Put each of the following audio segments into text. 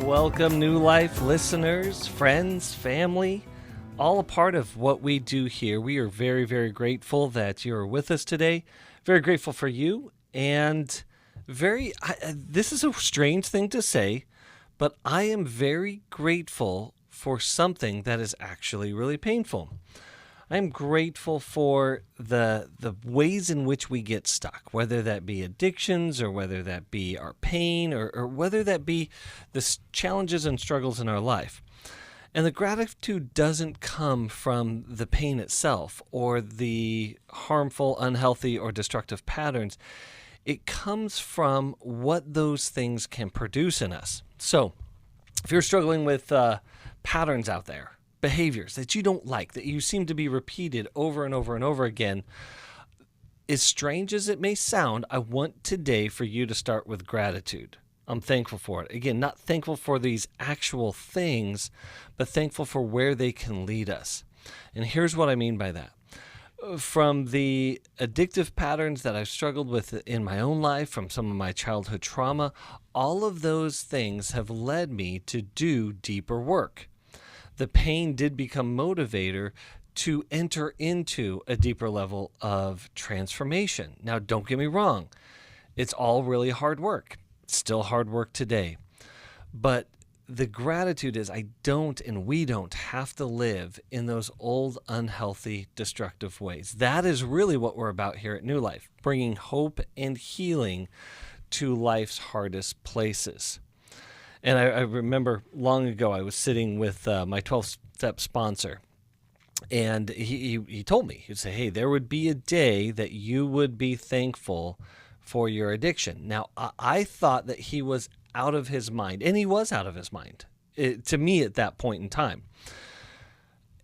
Welcome, New Life listeners, friends, family, all a part of what we do here. We are very, very grateful that you're with us today. Very grateful for you. And this is a strange thing to say, but I am very grateful for something that is actually really painful. I'm grateful for the ways in which we get stuck, whether that be addictions or whether that be our pain or whether that be the challenges and struggles in our life. And the gratitude doesn't come from the pain itself or the harmful, unhealthy, or destructive patterns. It comes from what those things can produce in us. So if you're struggling with patterns out there, behaviors that you don't like, that you seem to be repeated over and over and over again, as strange as it may sound, I want today for you to start with gratitude. I'm thankful for it. Again, not thankful for these actual things, but thankful for where they can lead us. And here's what I mean by that. From the addictive patterns that I've struggled with in my own life, from some of my childhood trauma, all of those things have led me to do deeper work. The pain did become motivator to enter into a deeper level of transformation. Now, don't get me wrong. It's all really hard work. It's still hard work today. But the gratitude is I don't and we don't have to live in those old, unhealthy, destructive ways. That is really what we're about here at New Life, bringing hope and healing to life's hardest places. And I remember long ago, I was sitting with my 12-step sponsor, and he told me, he'd say, hey, there would be a day that you would be thankful for your addiction. Now, I thought that he was out of his mind, and he was out of his mind, to me at that point in time.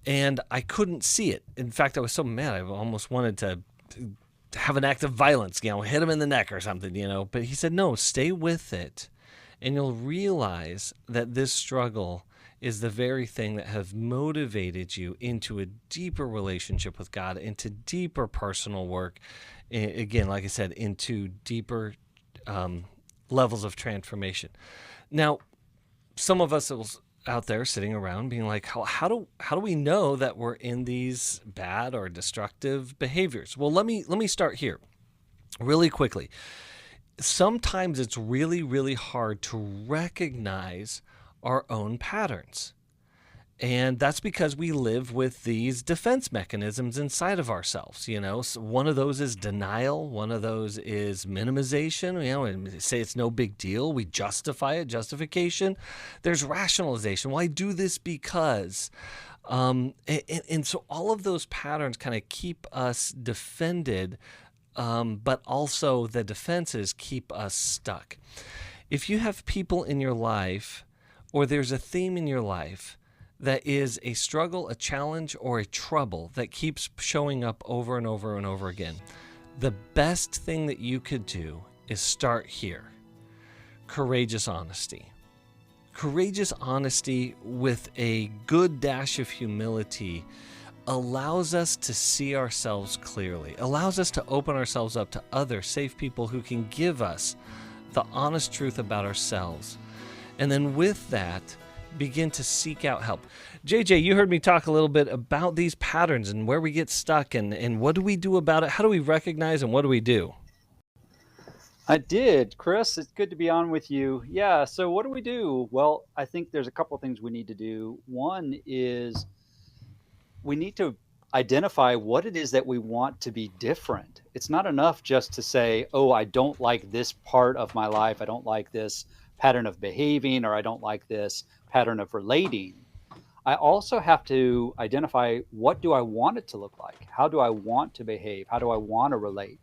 And I couldn't see it. In fact, I was so mad, I almost wanted to have an act of violence, hit him in the neck or something, But he said, no, stay with it. And you'll realize that this struggle is the very thing that has motivated you into a deeper relationship with God, into deeper personal work. Again, like I said, into deeper levels of transformation. Now, some of us out there sitting around being like, how do we know that we're in these bad or destructive behaviors? Well, let me start here really quickly. Sometimes it's really, really hard to recognize our own patterns. And that's because we live with these defense mechanisms inside of ourselves. So one of those is denial. One of those is minimization, and say it's no big deal. We justify it, justification. There's rationalization. Well, I do this because. And so all of those patterns kind of keep us defended. But also the defenses keep us stuck. If you have people in your life, or there's a theme in your life that is a struggle, a challenge, or a trouble that keeps showing up over and over and over again, the best thing that you could do is start here. Courageous honesty. Courageous honesty with a good dash of humility allows us to see ourselves clearly, allows us to open ourselves up to other safe people who can give us the honest truth about ourselves. And then with that, begin to seek out help. JJ, you heard me talk a little bit about these patterns and where we get stuck and what do we do about it? How do we recognize and what do we do? I did, Chris. It's good to be on with you. Yeah, so what do we do? Well, I think there's a couple of things we need to do. One is we need to identify what it is that we want to be different. It's not enough just to say, oh, I don't like this part of my life. I don't like this pattern of behaving, or I don't like this pattern of relating. I also have to identify, what do I want it to look like? How do I want to behave? How do I want to relate?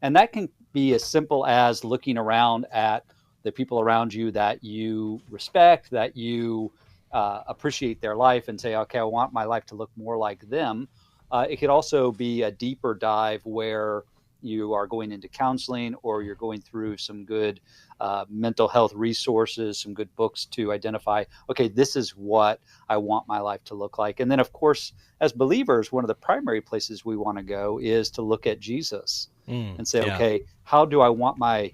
And that can be as simple as looking around at the people around you that you respect, that you appreciate their life, and say, okay, I want my life to look more like them. It could also be a deeper dive where you are going into counseling, or you're going through some good mental health resources, some good books to identify, okay, this is what I want my life to look like. And then, of course, as believers, one of the primary places we want to go is to look at Jesus and say, okay, how do I want my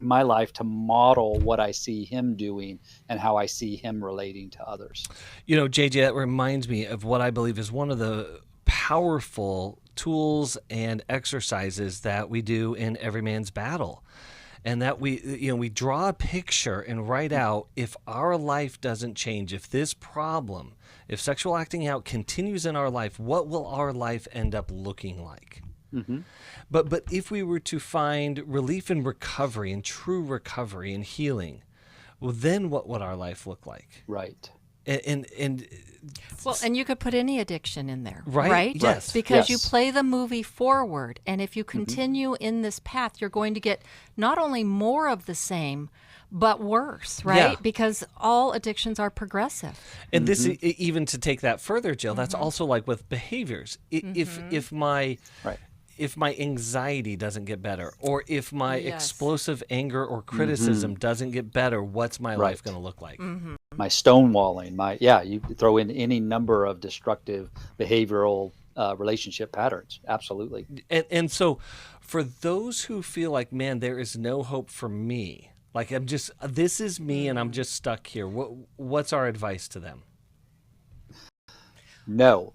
my life to model what I see him doing and how I see him relating to others. You know, JJ, that reminds me of what I believe is one of the powerful tools and exercises that we do in Every Man's Battle. And that we draw a picture and write out, if our life doesn't change, if this problem, if sexual acting out continues in our life, what will our life end up looking like? Mm-hmm. But if we were to find relief and recovery and true recovery and healing, well, then what would our life look like? Right. And Well, and you could put any addiction in there, Right? right? Yes. Because you Yes. play the movie forward, and if you continue in this path, you're going to get not only more of the same, but worse, right? Yeah. Because all addictions are progressive. And this, even to take that further, Jill, that's also like with behaviors. If my Right. if my anxiety doesn't get better, or if my Yes. explosive anger or criticism doesn't get better, what's my life Right. going to look like? My stonewalling, you could throw in any number of destructive behavioral relationship patterns. Absolutely. And so for those who feel like, man, there is no hope for me, like this is me and I'm just stuck here, what's our advice to them? No.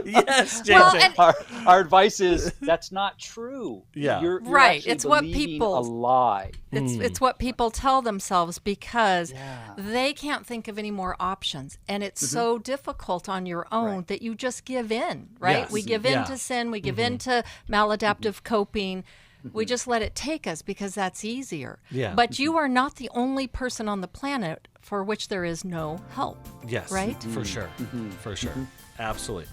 Yes, JJ. Well, and our advice is that's not true. Yeah. You're Right. actually It's what believing people- a lie. it's what people tell themselves because Yeah. they can't think of any more options. And it's so difficult on your own that you just give in, right? Yes. We give in Yeah. to sin, we give in to maladaptive coping. We just let it take us because that's easier. Yeah. But you are not the only person on the planet for which there is no help. Yes, Right? for sure, for sure, absolutely.